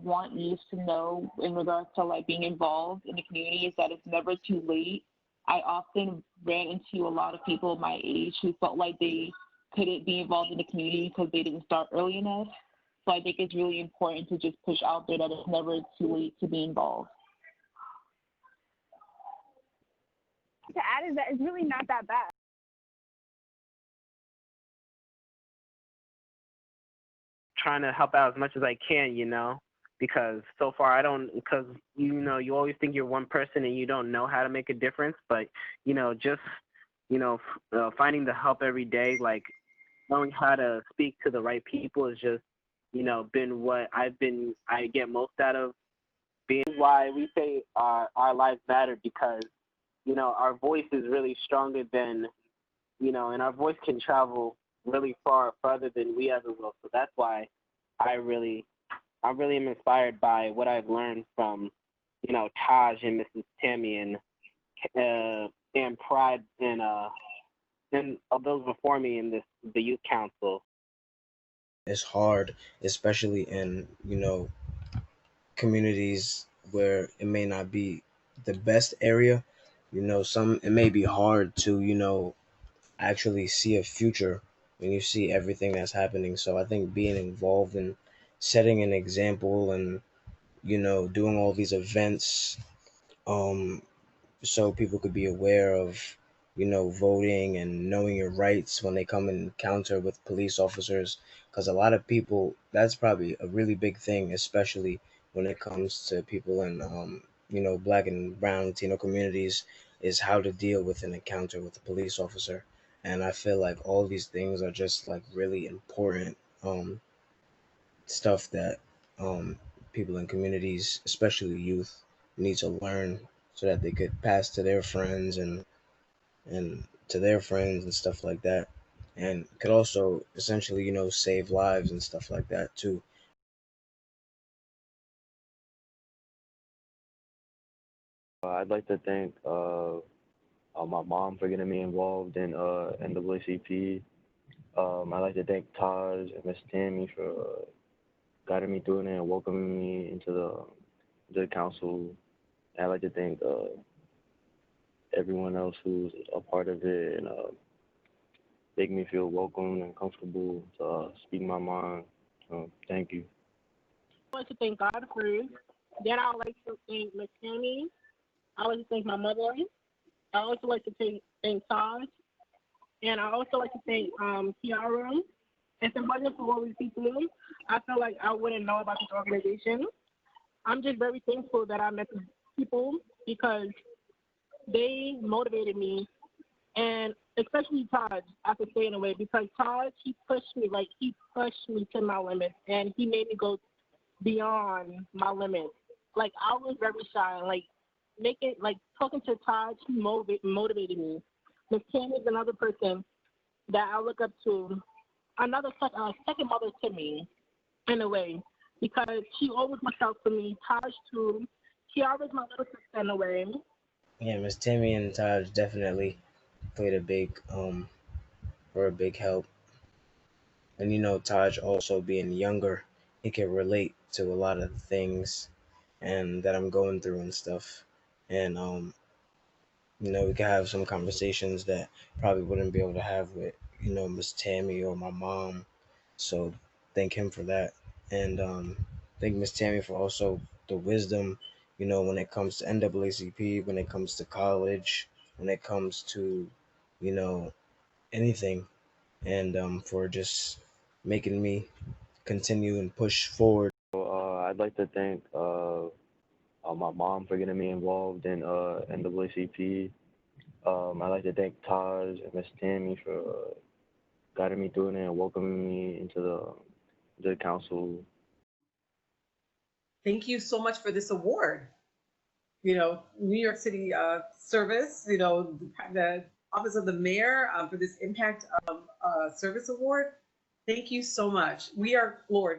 want youth to know in regards to like being involved in the community is that it's never too late. I often ran into a lot of people my age who felt like they couldn't be involved in the community because they didn't start early enough. So I think it's really important to just push out there that it's never too late to be involved. To add is that it's really not that bad. Trying to help out as much as I can, because so far I don't, because, you always think you're one person and you don't know how to make a difference, but, just, finding the help every day, like knowing how to speak to the right people is just, been what I get most out of being. Why we say our lives matter, because, our voice is really stronger than, and our voice can travel really further than we ever will. So that's why I really am inspired by what I've learned from, Taj and Mrs. Tammy and Pride and those before me in the youth council. It's hard, especially in, communities where it may not be the best area. It may be hard to, actually see a future when you see everything that's happening. So I think being involved in setting an example and, doing all these events, um, so people could be aware of, voting and knowing your rights when they come in encounter with police officers. Because a lot of people, that's probably a really big thing, especially when it comes to people in, Black and brown Latino communities, is how to deal with an encounter with a police officer. And I feel like all these things are just like really important stuff that um, people in communities, especially youth, need to learn so that they could pass to their friends and to their friends and stuff like that, and could also essentially, save lives and stuff like that too. I'd like to thank my mom for getting me involved in NAACP. I'd like to thank Taj and Miss Tammy for guiding me through it and welcoming me into the council. And I'd like to thank everyone else who's a part of it and make me feel welcome and comfortable to speak my mind. Thank you. I would like to thank God first. Then I would like to thank Miss Tammy. I would like to thank my mother. I also like to thank Taj. And I also like to thank Kiara. If it wasn't for what we people, I feel like I wouldn't know about this organization. I'm just very thankful that I met these people because they motivated me, and especially Taj, I could say in a way, because Taj, he pushed me to my limits, and he made me go beyond my limits. Like, I was very shy, talking to Taj, he motivated me. Miss Tammy is another person that I look up to, another second mother to me, in a way, because she always looks out for me. Taj, too. She always my little sister in a way. Yeah, Miss Tammy and Taj definitely played were a big help. And Taj also being younger, he can relate to a lot of things and that I'm going through and stuff. And we could have some conversations that probably wouldn't be able to have with, Miss Tammy or my mom. So thank him for that. And thank Miss Tammy for also the wisdom, when it comes to NAACP, when it comes to college, when it comes to, you know, anything. And for just making me continue and push forward. I'd like to thank my mom for getting me involved in NAACP. I'd like to thank Taj and Miss Tammy for guiding me through it and welcoming me into the council. Thank you so much for this award. New York City Service, the Office of the Mayor for this Impact Service Award. Thank you so much. We are floored.